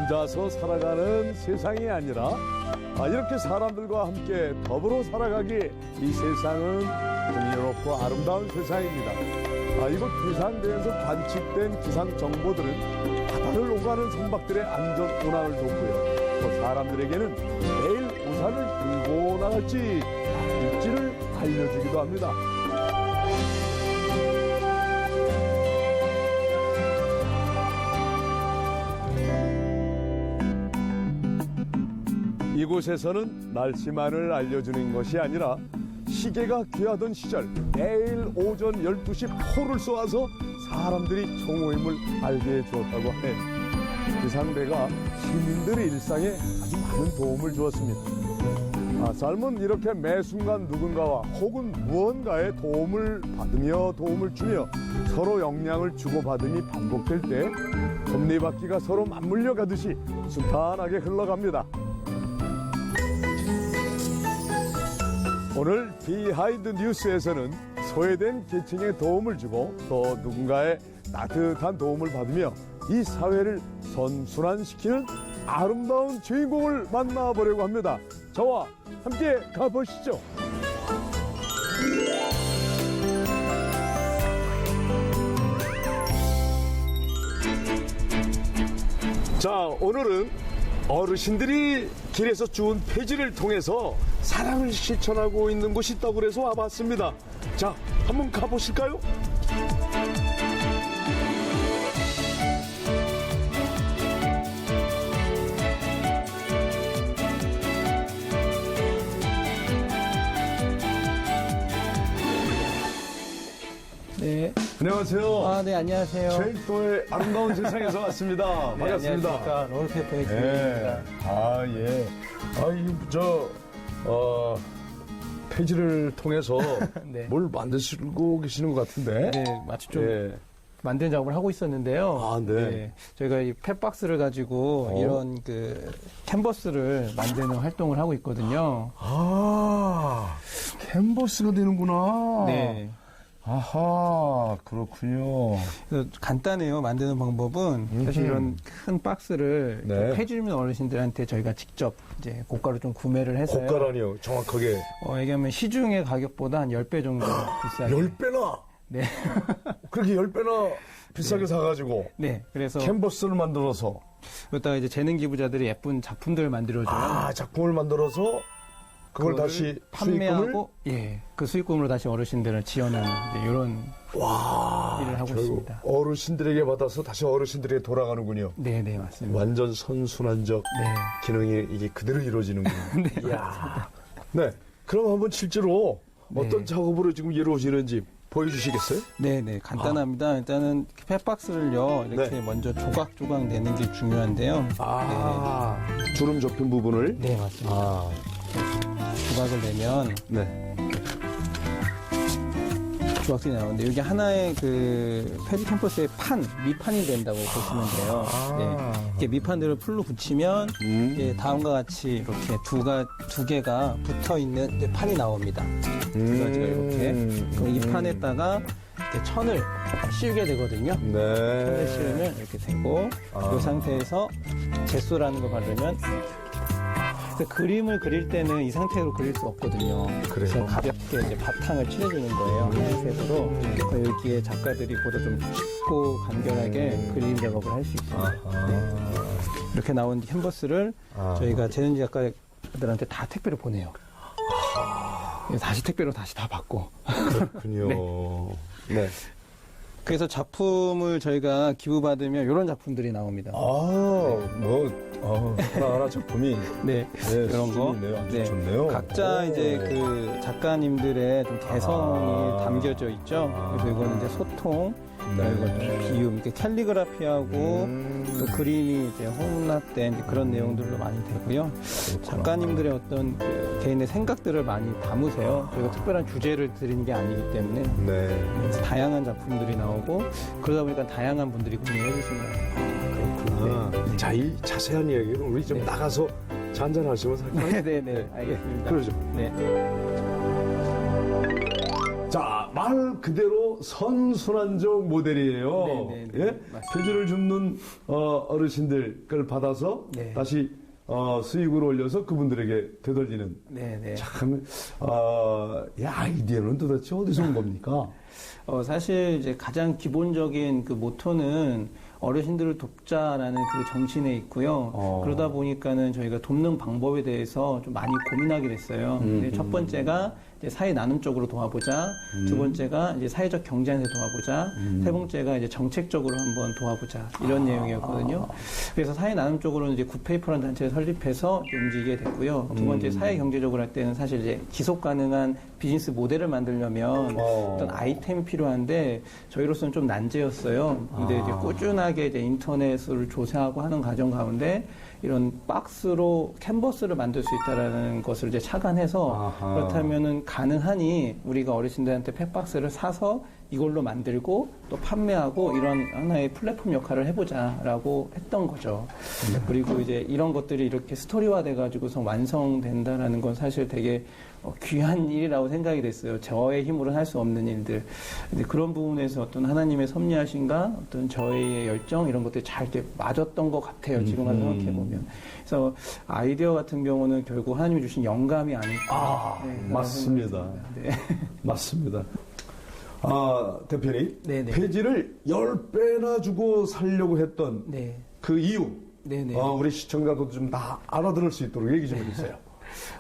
혼자서 살아가는 세상이 아니라 이렇게 사람들과 함께 더불어 살아가기 이 세상은 풍요롭고 아름다운 세상입니다. 이곳 기상대에서 관측된 기상 정보들은 바다를 오가는 선박들의 안전 운항을 돕고요. 또 사람들에게는 매일 우산을 들고 나갈지 말지를 알려주기도 합니다. 이곳에서는 날씨만을 알려주는 것이 아니라 시계가 귀하던 시절 매일 오전 12시 포를 쏘아서 사람들이 총호임을 알게 해주었다고 하네요. 기상대가 시민들의 일상에 아주 많은 도움을 주었습니다. 삶은 이렇게 매 순간 누군가와 혹은 무언가의 도움을 받으며 도움을 주며 서로 영향을 주고받음이 반복될 때 톱니바퀴가 서로 맞물려 가듯이 순탄하게 흘러갑니다. 오늘 비하인드 뉴스에서는 소외된 계층에 도움을 주고 또 누군가의 따뜻한 도움을 받으며 이 사회를 선순환시키는 아름다운 주인공을 만나보려고 합니다. 저와 함께 가보시죠. 자, 오늘은 어르신들이 길에서 주운 폐지를 통해서 사랑을 실천하고 있는 곳이 있다고 그래서 와봤습니다. 자, 한번 가보실까요? 네. 안녕하세요. 네, 안녕하세요. 제주도의 아름다운 세상에서 왔습니다. 네, 반갑습니다. 안녕하십니까. 롤페퍼의 김입니다. 예. 폐지를 통해서 네. 뭘 만드시고 계시는 것 같은데. 네, 마치 좀 만드는 작업을 하고 있었는데요. 네. 저희가 이 펫박스를 가지고 이런 캔버스를 만드는 활동을 하고 있거든요. 캔버스가 되는구나. 네. 아하, 그렇군요. 그래서 간단해요. 만드는 방법은 사실 이런 큰 박스를 폐지민 어르신들한테 저희가 직접 이제 고가로 좀 구매를 해서요. 고가라니요, 정확하게. 얘기하면 시중의 가격보다 한 10배 정도 비싸게. 10배나? 네. 그렇게 10배나 비싸게 사가지고. 네. 그래서. 캔버스를 만들어서. 그러다가 이제 재능 기부자들이 예쁜 작품들을 만들어줘요. 작품을 만들어서 그걸 다시 판매하고, 그 수익금으로 다시 어르신들을 지원하는 이런 일을 하고 있습니다. 어르신들에게 받아서 다시 어르신들에게 돌아가는군요. 네, 맞습니다. 완전 선순환적 기능이 이게 그대로 이루어지는군요. 네, 이야. 네, 그럼 한번 실제로 어떤 작업으로 지금 이루어지는지 보여주시겠어요? 네, 간단합니다. 일단은 펫박스를요, 이렇게 먼저 조각조각 내는 게 중요한데요. 주름 접힌 부분을? 네, 맞습니다. 조각을 내면 조각들이 나오는데 여기 하나의 그 페리 캠퍼스의 밑판이 된다고 보시면 돼요. 이게 밑판들을 풀로 붙이면 이제 다음과 같이 이렇게 두 개가 붙어 있는 판이 나옵니다. 그래서 제가 이렇게 그럼 이 판에다가 이렇게 천을 씌우게 되거든요. 천을 씌우면 이렇게 되고 이 상태에서 젯소라는 걸 바르면 그림을 그릴 때는 이 상태로 그릴 수 없거든요. 그래서 가볍게 이제 바탕을 칠해주는 거예요. 하얀색으로. 여기에 작가들이 보다 좀 쉽고 간결하게 그림 작업을 할 수 있습니다. 이렇게 나온 캔버스를 저희가 재능 작가들한테 다 택배로 보내요. 다시 택배로 다시 다 받고. 그렇군요. 네. 그래서 작품을 저희가 기부받으면 이런 작품들이 나옵니다. 하나하나 작품이. 이런 거. 아주 좋네요. 각자 이제 그 작가님들의 좀 개성이 담겨져 있죠. 그래서 이거는 이제 소통, 그리고 비움, 이렇게 캘리그라피하고 또 그림이 이제 혼합된 그런 내용들로 많이 되고요. 작가님들의 어떤 그 개인의 생각들을 많이 담으세요. 저희가 특별한 주제를 드리는 게 아니기 때문에 그래서 다양한 작품들이 나오고 그러다 보니까 다양한 분들이 구매해 주시는 거예요. 자, 이 자세한 이야기는 우리 좀 나가서 잔잔하시면서 할까요? 네, 알겠습니다. 그러죠. 네. 자, 말 그대로 선순환적 모델이에요. 네, 예? 맞습니다. 폐지를 줍는 어르신들 걸 받아서 네. 다시 수익을 올려서 그분들에게 되돌리는 네네. 참, 이 아이디어는 도대체 어디서 온 겁니까? 사실 이제 가장 기본적인 그 모토는 어르신들을 돕자라는 그 정신에 있고요. 그러다 보니까는 저희가 돕는 방법에 대해서 좀 많이 고민하게 됐어요. 근데 첫 번째가 이제 사회 나눔 쪽으로 도와보자. 두 번째가 이제 사회적 경제에서 도와보자. 세 번째가 이제 정책적으로 한번 도와보자. 이런 내용이었거든요. 그래서 사회 나눔 쪽으로는 이제 굿페이퍼라는 단체를 설립해서 움직이게 됐고요. 두 번째 사회 경제적으로 할 때는 사실 이제 지속 가능한 비즈니스 모델을 만들려면 어떤 아이템이 필요한데 저희로서는 좀 난제였어요. 근데 이제 꾸준하게 이제 인터넷을 조사하고 하는 과정 가운데 이런 박스로 캔버스를 만들 수 있다라는 것을 이제 착안해서 그렇다면은 가능하니 우리가 어르신들한테 팩박스를 사서 이걸로 만들고 또 판매하고 이런 하나의 플랫폼 역할을 해보자라고 했던 거죠. 그리고 이제 이런 것들이 이렇게 스토리화 돼가지고서 완성된다라는 건 사실 되게 귀한 일이라고 생각이 됐어요. 저의 힘으로는 할 수 없는 일들. 근데 그런 부분에서 어떤 하나님의 섭리하신가, 어떤 저의 열정 이런 것들이 잘 이렇게 맞았던 것 같아요. 지금 와서 생각해 보면. 그래서 아이디어 같은 경우는 결국 하나님이 주신 영감이 아닐까. 맞습니다. 네. 맞습니다. 대표님. 네네. 폐지를 10배나 주고 살려고 했던 네. 그 이유. 네네. 우리 시청자도 좀 다 알아들을 수 있도록 얘기 좀 해주세요.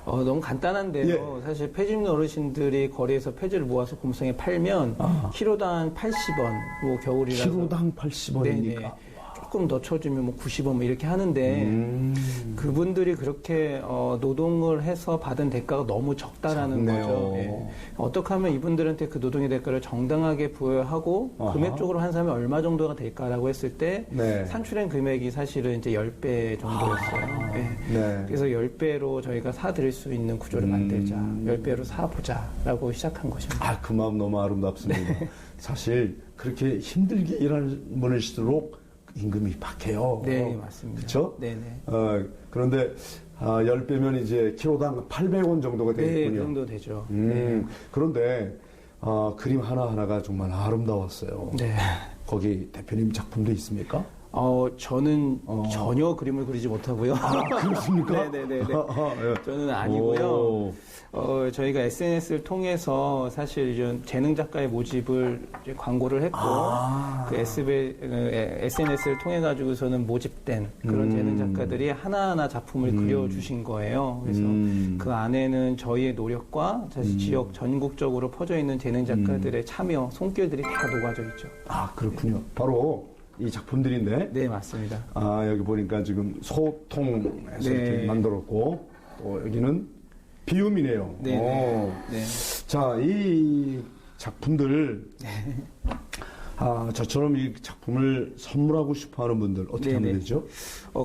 너무 간단한데요. 사실 폐지 있는 어르신들이 거리에서 폐지를 모아서 곰성에 팔면 키로당 80원, 뭐 겨울이라서 키로당 80원이니까. 조금 더 쳐주면 뭐 90원 뭐 이렇게 하는데 그분들이 그렇게 노동을 해서 받은 대가가 너무 적다라는 거죠. 예. 어떻게 하면 이분들한테 그 노동의 대가를 정당하게 부여하고 금액적으로 환산하면 얼마 정도가 될까라고 했을 때 산출한 금액이 사실은 이제 10배 정도였어요. 예. 네. 그래서 10배로 저희가 사드릴 수 있는 구조를 만들자. 10배로 사보자라고 시작한 것입니다. 그 마음 너무 아름답습니다. 사실 그렇게 힘들게 일하는 분일수록 임금이 박해요. 네, 맞습니다. 그렇죠? 네네. 그런데 10배면 이제 키로당 800원 정도가 되겠군요. 네, 그 정도 되죠. 그런데 그림 하나하나가 정말 아름다웠어요. 네. 거기 대표님 작품도 있습니까? 저는 전혀 그림을 그리지 못하고요. 그렇습니까? 네네네. 예. 저는 아니고요. 저희가 SNS를 통해서 사실 이제 재능 작가의 모집을 이제 광고를 했고, 그 SNS를 통해 가지고서는 모집된 그런 재능 작가들이 하나하나 작품을 그려주신 거예요. 그래서 그 안에는 저희의 노력과 사실 지역 전국적으로 퍼져 있는 재능 작가들의 참여, 손길들이 다 녹아져 있죠. 그렇군요. 바로 이 작품들인데. 네, 맞습니다. 여기 보니까 지금 소통해서 이렇게 만들었고, 또 여기는 비움이네요. 네. 네. 자, 이 작품들, 저처럼 이 작품을 선물하고 싶어 하는 분들 어떻게 하면 되죠?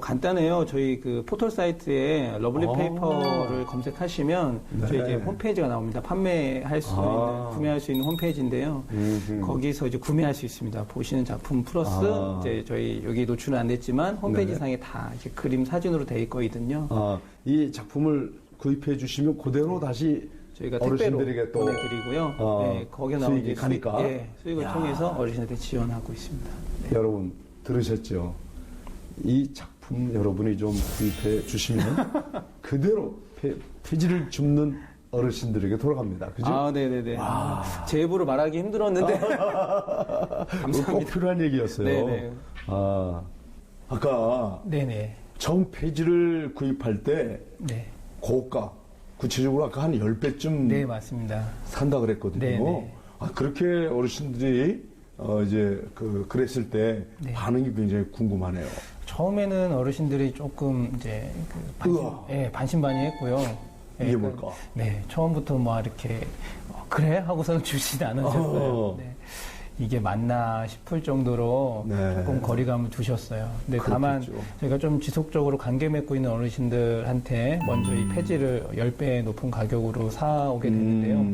간단해요. 저희 그 포털 사이트에 러블리 페이퍼를 검색하시면 저희 이제 홈페이지가 나옵니다. 판매할 수 있는, 구매할 수 있는 홈페이지인데요. 거기서 이제 구매할 수 있습니다. 보시는 작품 플러스 이제 저희 여기 노출은 안 됐지만 홈페이지 상에 다 이렇게 그림 사진으로 돼 있거든요. 이 작품을 구입해 주시면 그대로 다시 저희가 택배로 어르신들에게 또 보내드리고요. 네, 거기에 나오는 수익이 가니까. 수익을 통해서 어르신한테 지원하고 있습니다. 네. 여러분 들으셨죠? 이 작품 여러분이 좀 구입해 주시면 그대로 폐지를 줍는 어르신들에게 돌아갑니다. 그죠? 네네네. 제 입으로 말하기 힘들었는데. 감사합니다. 꼭 필요한 얘기였어요. 네네. 아까 네네. 처음 폐지를 구입할 때 고가 구체적으로 아까 한 10배쯤 네, 맞습니다. 산다 그랬거든요. 네네. 그렇게 어르신들이 이제 그랬을 때 반응이 굉장히 궁금하네요. 처음에는 어르신들이 조금 이제 반신반의했고요. 이게 뭘까? 네, 처음부터 뭐 이렇게 그래 하고서는 주시지 않으셨어요. 네. 이게 맞나 싶을 정도로 조금 거리감을 두셨어요. 근데 다만 저희가 좀 지속적으로 관계 맺고 있는 어르신들한테 먼저 이 폐지를 10배 높은 가격으로 사오게 됐는데요.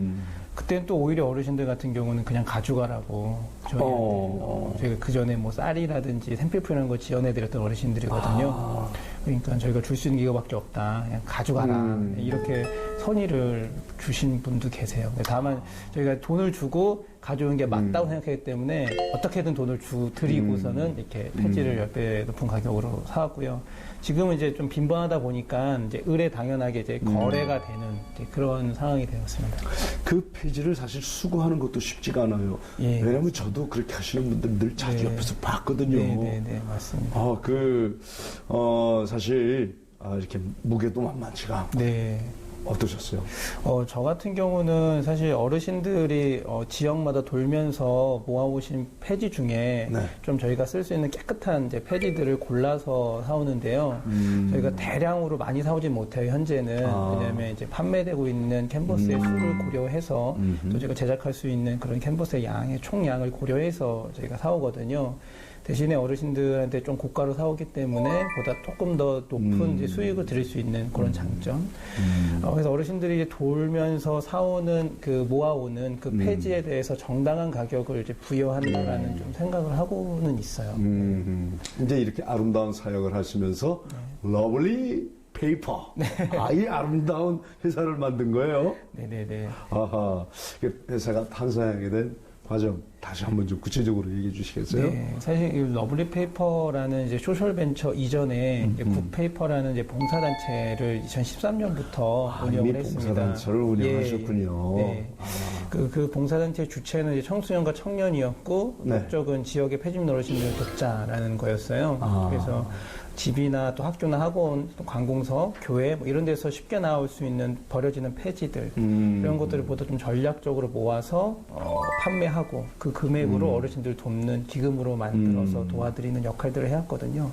그때는 또 오히려 어르신들 같은 경우는 그냥 가져가라고 저희한테 저희가 그 전에 뭐 쌀이라든지 샘플프 이런 거 지원해드렸던 어르신들이거든요. 그러니까 저희가 줄 수 있는 게 이거밖에 없다. 그냥 가져가라. 이렇게 선의를 주신 분도 계세요. 다만 저희가 돈을 주고 가져온 게 맞다고 생각했기 때문에 어떻게든 돈을 드리고서는 이렇게 폐지를 10배 높은 가격으로 사왔고요. 지금은 이제 좀 빈번하다 보니까 이제 의뢰 당연하게 이제 거래가 되는 이제 그런 상황이 되었습니다. 그 폐지를 사실 수거하는 것도 쉽지가 않아요. 예. 왜냐하면 저도 그렇게 하시는 분들 늘 자주 네. 옆에서 봤거든요. 네, 맞습니다. 사실 이렇게 무게도 만만치가 않고 네. 어떠셨어요? 저 같은 경우는 사실 어르신들이 지역마다 돌면서 모아오신 폐지 중에 네. 좀 저희가 쓸 수 있는 깨끗한 이제 폐지들을 골라서 사오는데요. 저희가 대량으로 많이 사오진 못해요, 현재는. 왜냐하면 이제 판매되고 있는 캔버스의 수를 고려해서 또 저희가 제작할 수 있는 그런 캔버스의 양의 총량을 고려해서 저희가 사오거든요. 대신에 어르신들한테 좀 고가로 사오기 때문에 보다 조금 더 높은 이제 수익을 드릴 수 있는 그런 장점. 그래서 어르신들이 이제 돌면서 사오는 모아오는 그 폐지에 대해서 정당한 가격을 이제 부여한다라는 좀 생각을 하고는 있어요. 이제 이렇게 아름다운 사역을 하시면서 러블리 페이퍼. 이 아름다운 회사를 만든 거예요. 네네네. 아하. 회사가 탄생하게 된 과정 다시 한번 좀 구체적으로 얘기해 주시겠어요? 네, 사실 이 러블리 페이퍼라는 이제 소셜 벤처 이전에 이제 굿페이퍼라는 이제 봉사단체를 2013년부터 운영을 했습니다. 봉사단체를 운영하셨군요. 네. 그 봉사단체 주체는 이제 청소년과 청년이었고 네. 목적은 지역의 폐지민 어르신들을 돕자라는 거였어요. 그래서 집이나 또 학교나 학원, 또 관공서, 교회 뭐 이런 데서 쉽게 나올 수 있는 버려지는 폐지들 이런 것들을 보다 좀 전략적으로 모아서 판매하고 그 금액으로 어르신들 돕는 기금으로 만들어서 도와드리는 역할들을 해왔거든요.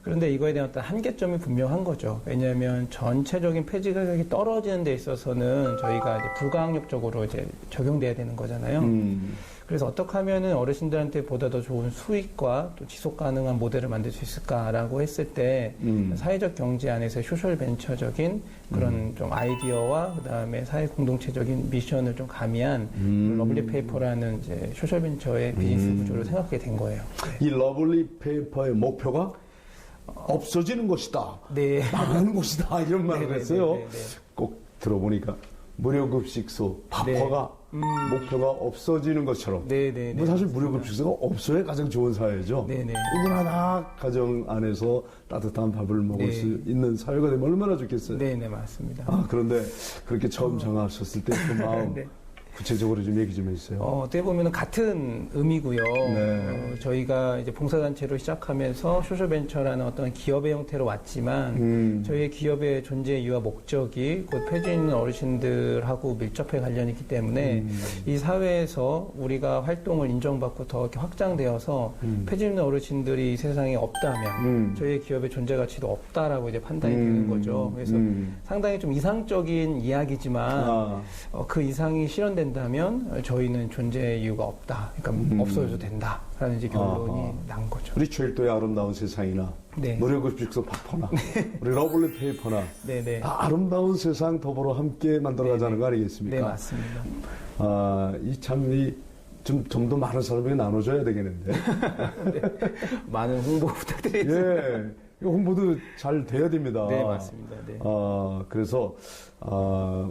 그런데 이거에 대한 어떤 한계점이 분명한 거죠. 왜냐하면 전체적인 폐지 가격이 떨어지는 데 있어서는 저희가 이제 불가항력적으로 이제 적용돼야 되는 거잖아요. 그래서 어떻게 하면은 어르신들한테 보다 더 좋은 수익과 또 지속 가능한 모델을 만들 수 있을까라고 했을 때 사회적 경제 안에서 소셜 벤처적인 그런 좀 아이디어와 그다음에 사회 공동체적인 미션을 좀 가미한 러블리 페이퍼라는 이제 소셜 벤처의 비즈니스 구조를 생각하게 된 거예요. 이 러블리 페이퍼의 목표가 없어지는 것이다. 네. 망하는 것이다. 이런 말을 네네네네. 했어요. 꼭 들어보니까 무료급식소 밥퍼가 목표가 없어지는 것처럼. 네네네. 뭐 사실 무료급식소가 없어야 가장 좋은 사회죠. 네네. 누구나 다 가정 안에서 따뜻한 밥을 먹을 네. 수 있는 사회가 되면 얼마나 좋겠어요. 네네, 맞습니다. 그런데 그렇게 처음 정하셨을 때 그 마음 네. 구체적으로 좀 얘기 좀 해주세요. 어떻게 보면 같은 의미고요. 네. 저희가 이제 봉사단체로 시작하면서 소셜벤처라는 어떤 기업의 형태로 왔지만 저희의 기업의 존재 이유와 목적이 곧 폐지 있는 어르신들하고 밀접하게 관련이 있기 때문에 이 사회에서 우리가 활동을 인정받고 더 이렇게 확장되어서 폐지 있는 어르신들이 이 세상에 없다면 저희의 기업의 존재 가치도 없다라고 이제 판단이 되는 거죠. 그래서 상당히 좀 이상적인 이야기지만 그 이상이 실현된다면 저희는 존재 이유가 없다. 그러니까 없어져도 된다라는 이제 결론이 난 거죠. 우리 최일도의 아름다운 세상이나 네. 무료급식소 밥퍼나 우리 러블리 페이퍼나 네네. 다 아름다운 세상 더불어 함께 만들어가자는 거 아니겠습니까? 네, 맞습니다. 좀 더 많은 사람에게 나눠줘야 되겠는데. 네. 많은 홍보 부탁드리겠습니다. 예. 이 홍보도 잘 돼야 됩니다. 네, 맞습니다. 네. 그래서,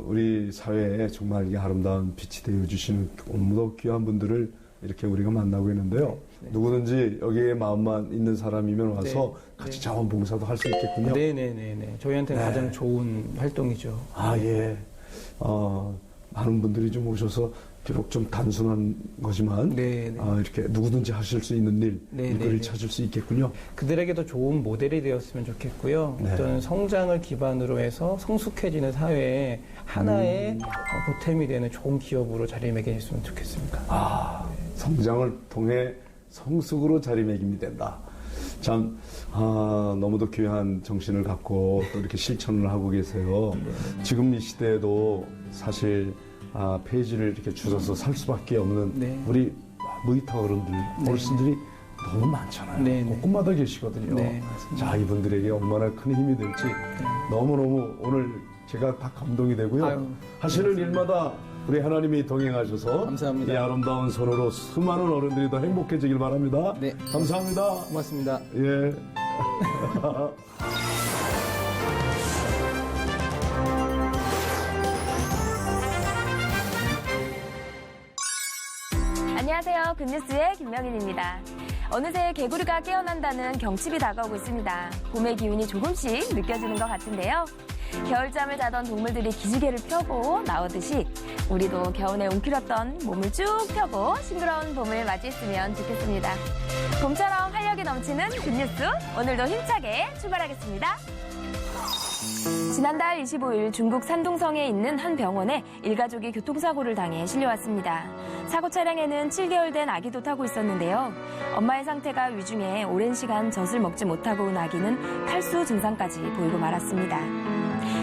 우리 사회에 정말 이 아름다운 빛이 되어주시는 너무도 귀한 분들을 이렇게 우리가 만나고 있는데요. 네. 누구든지 여기에 마음만 있는 사람이면 와서 네. 같이 자원봉사도 할 수 있겠군요. 네네네네. 저희한테는 네. 가장 좋은 활동이죠. 예. 많은 분들이 좀 오셔서 비록 좀 단순한 거지만 네. 이렇게 누구든지 하실 수 있는 일거리를 찾을 수 있겠군요. 그들에게도 좋은 모델이 되었으면 좋겠고요. 네. 어떤 성장을 기반으로 해서 성숙해지는 사회에 하나의 보탬이 되는 좋은 기업으로 자리매김했으면 좋겠습니다. 성장을 통해 성숙으로 자리매김이 된다. 참 너무도 귀한 정신을 갖고 또 이렇게 실천을 하고 계세요. 지금 이 시대에도 사실 폐지를 이렇게 주워서 살 수밖에 없는 네. 우리 무이타 어른들, 어르신들이 너무 많잖아요. 네, 네. 곳곳마다 계시거든요. 네, 맞습니다. 자, 이분들에게 얼마나 큰 힘이 될지 너무너무 오늘 제가 다 감동이 되고요. 아유, 하시는 일마다 우리 하나님이 동행하셔서 감사합니다. 이 아름다운 손으로 수많은 어른들이 더 행복해지길 바랍니다. 네. 감사합니다. 고맙습니다. 예. 안녕하세요. 굿뉴스의 김명인입니다. 어느새 개구리가 깨어난다는 경칩이 다가오고 있습니다. 봄의 기운이 조금씩 느껴지는 것 같은데요. 겨울잠을 자던 동물들이 기지개를 펴고 나오듯이 우리도 겨울에 웅크렸던 몸을 쭉 펴고 싱그러운 봄을 맞이했으면 좋겠습니다. 봄처럼 활력이 넘치는 굿뉴스, 오늘도 힘차게 출발하겠습니다. 지난달 25일 중국 산둥성에 있는 한 병원에 일가족이 교통사고를 당해 실려왔습니다. 사고 차량에는 7개월 된 아기도 타고 있었는데요. 엄마의 상태가 위중해 오랜 시간 젖을 먹지 못하고 온 아기는 탈수 증상까지 보이고 말았습니다.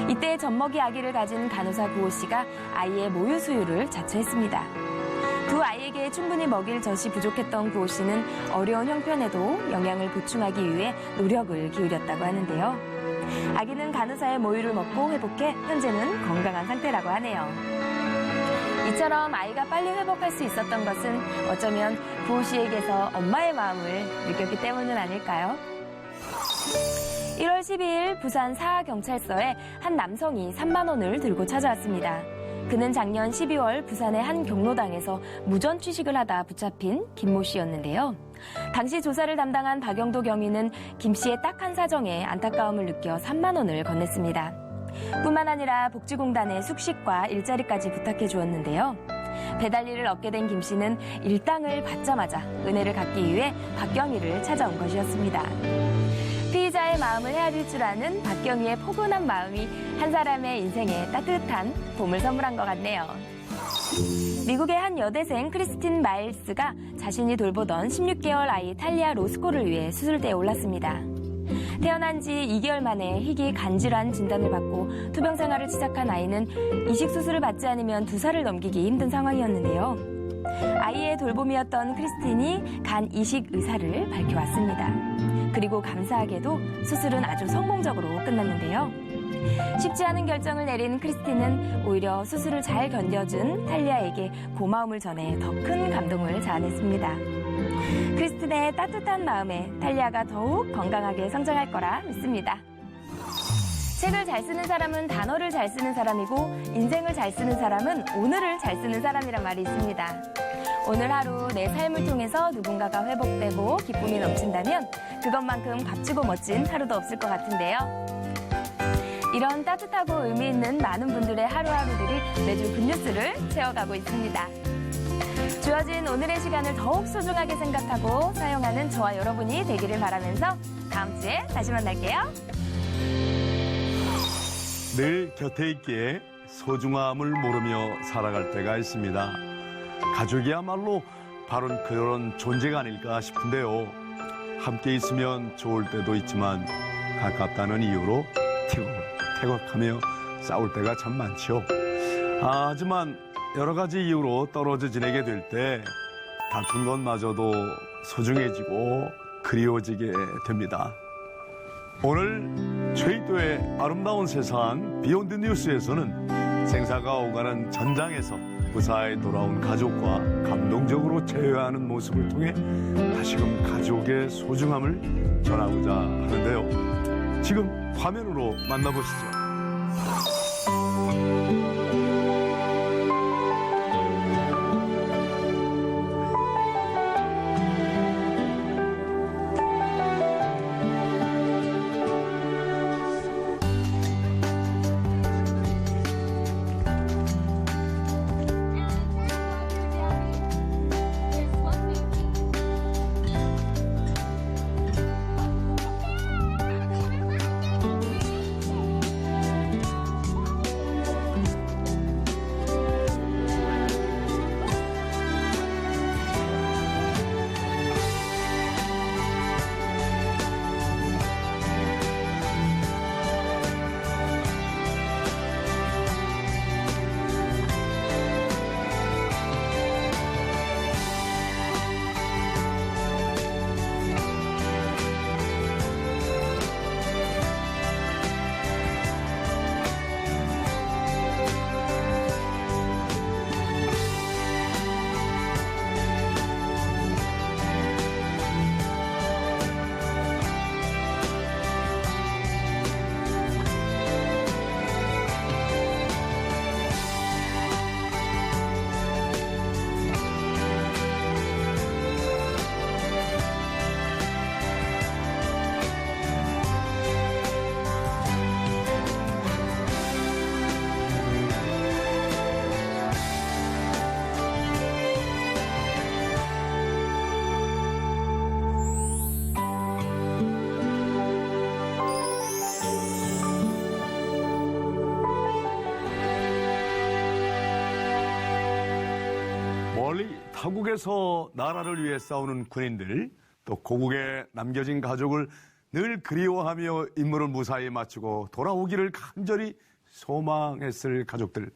이때 젖먹이 아기를 가진 간호사 구호 씨가 아이의 모유 수유를 자처했습니다. 두 아이에게 충분히 먹일 젖이 부족했던 구호 씨는 어려운 형편에도 영양을 보충하기 위해 노력을 기울였다고 하는데요. 아기는 간호사의 모유를 먹고 회복해 현재는 건강한 상태라고 하네요. 이처럼 아이가 빨리 회복할 수 있었던 것은 어쩌면 구호 씨에게서 엄마의 마음을 느꼈기 때문은 아닐까요? 1월 12일 부산 사하경찰서에 한 남성이 3만 원을 들고 찾아왔습니다. 그는 작년 12월 부산의 한 경로당에서 무전 취식을 하다 붙잡힌 김모 씨였는데요. 당시 조사를 담당한 박영도 경위는 김 씨의 딱한 사정에 안타까움을 느껴 3만 원을 건넸습니다. 뿐만 아니라 복지공단의 숙식과 일자리까지 부탁해 주었는데요. 배달 일을 얻게 된 김 씨는 일당을 받자마자 은혜를 갚기 위해 박경희를 찾아온 것이었습니다. 피의자의 마음을 헤아릴 줄 아는 박경희의 포근한 마음이 한 사람의 인생에 따뜻한 봄을 선물한 것 같네요. 미국의 한 여대생 크리스틴 마일스가 자신이 돌보던 16개월 아이 탈리아 로스코를 위해 수술대에 올랐습니다. 태어난 지 2개월 만에 희귀 간질환 진단을 받고 투병 생활을 시작한 아이는 이식 수술을 받지 않으면 2살을 넘기기 힘든 상황이었는데요. 아이의 돌봄이었던 크리스틴이 간 이식 의사를 밝혀왔습니다. 그리고 감사하게도 수술은 아주 성공적으로 끝났는데요. 쉽지 않은 결정을 내린 크리스틴은 오히려 수술을 잘 견뎌준 탈리아에게 고마움을 전해 더 큰 감동을 자아냈습니다. 크리스틴의 따뜻한 마음에 탈리아가 더욱 건강하게 성장할 거라 믿습니다. 책을 잘 쓰는 사람은 단어를 잘 쓰는 사람이고 인생을 잘 쓰는 사람은 오늘을 잘 쓰는 사람이란 말이 있습니다. 오늘 하루 내 삶을 통해서 누군가가 회복되고 기쁨이 넘친다면 그것만큼 값지고 멋진 하루도 없을 것 같은데요. 이런 따뜻하고 의미 있는 많은 분들의 하루하루들이 매주 굿뉴스를 채워가고 있습니다. 주어진 오늘의 시간을 더욱 소중하게 생각하고 사용하는 저와 여러분이 되기를 바라면서 다음 주에 다시 만날게요. 늘 곁에 있기에 소중함을 모르며 살아갈 때가 있습니다. 가족이야말로 바로 그런 존재가 아닐까 싶은데요. 함께 있으면 좋을 때도 있지만 가깝다는 이유로 태걱하며 싸울 때가 참 많죠. 하지만 여러 가지 이유로 떨어져 지내게 될 때 다툰 것마저도 소중해지고 그리워지게 됩니다. 오늘 최이도의 아름다운 세상 비욘드 뉴스에서는 생사가 오가는 전장에서 무사히 돌아온 가족과 감동적으로 제외하는 모습을 통해 다시금 가족의 소중함을 전하고자 하는데요. 지금 화면으로 만나보시죠. 멀리 타국에서 나라를 위해 싸우는 군인들, 또 고국에 남겨진 가족을 늘 그리워하며 임무를 무사히 마치고 돌아오기를 간절히 소망했을 가족들,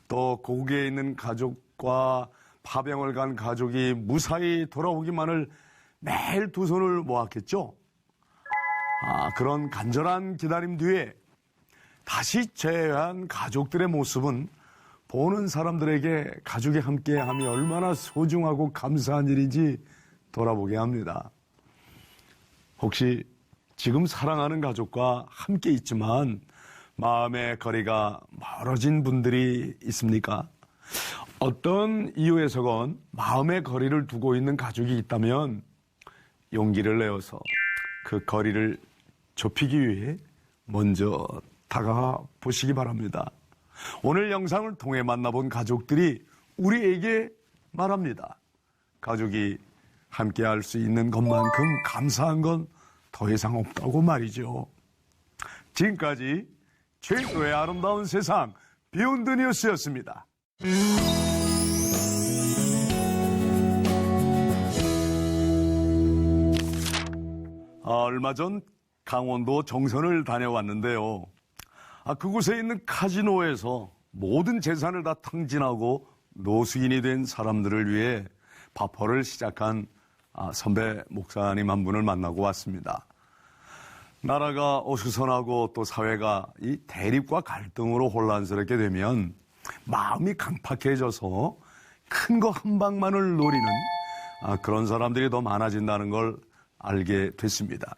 또 고국에 있는 가족과 파병을 간 가족이 무사히 돌아오기만을 매일 두 손을 모았겠죠. 그런 간절한 기다림 뒤에 다시 재회한 가족들의 모습은 보는 사람들에게 가족이 함께함이 얼마나 소중하고 감사한 일인지 돌아보게 합니다. 혹시 지금 사랑하는 가족과 함께 있지만 마음의 거리가 멀어진 분들이 있습니까? 어떤 이유에서건 마음의 거리를 두고 있는 가족이 있다면 용기를 내어서 그 거리를 좁히기 위해 먼저 다가가 보시기 바랍니다. 오늘 영상을 통해 만나본 가족들이 우리에게 말합니다. 가족이 함께 할 수 있는 것만큼 감사한 건 더 이상 없다고 말이죠. 지금까지 최소의 아름다운 세상 비욘드 뉴스였습니다. 얼마 전 강원도 정선을 다녀왔는데요. 그곳에 있는 카지노에서 모든 재산을 다 탕진하고 노숙인이 된 사람들을 위해 바퍼를 시작한 선배 목사님 한 분을 만나고 왔습니다. 나라가 어수선하고 또 사회가 이 대립과 갈등으로 혼란스럽게 되면 마음이 강팍해져서 큰 거 한 방만을 노리는 그런 사람들이 더 많아진다는 걸 알게 됐습니다.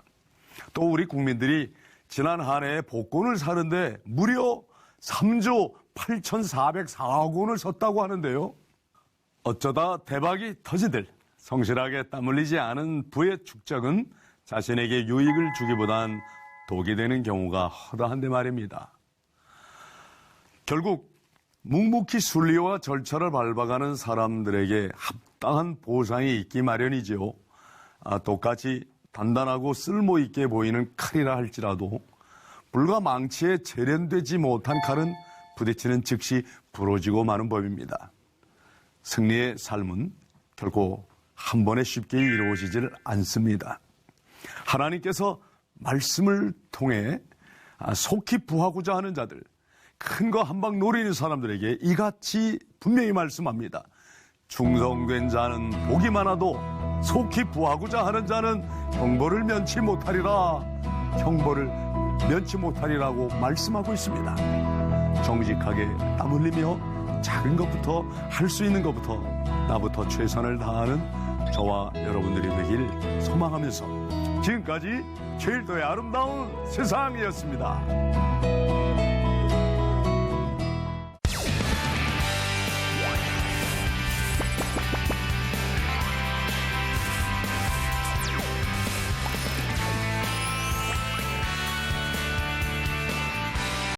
또 우리 국민들이 지난 한 해에 복권을 사는데 무려 3조 8,404억 원을 썼다고 하는데요. 어쩌다 대박이 터지들 성실하게 땀 흘리지 않은 부의 축적은 자신에게 유익을 주기보단 독이 되는 경우가 허다한데 말입니다. 결국 묵묵히 순리와 절차를 밟아가는 사람들에게 합당한 보상이 있기 마련이지요. 똑같이 단단하고 쓸모있게 보이는 칼이라 할지라도 불과 망치에 재련되지 못한 칼은 부딪히는 즉시 부러지고 마는 법입니다. 승리의 삶은 결코 한 번에 쉽게 이루어지질 않습니다. 하나님께서 말씀을 통해 속히 부하고자 하는 자들, 큰 거 한 방 노리는 사람들에게 이같이 분명히 말씀합니다. 충성된 자는 복이 많아도 속히 부하고자 하는 자는 형벌을 면치 못하리라. 형벌을 면치 못하리라고 말씀하고 있습니다. 정직하게 땀 흘리며 작은 것부터 할 수 있는 것부터 나부터 최선을 다하는 저와 여러분들이 되길 소망하면서 지금까지 제일도의 아름다운 세상이었습니다.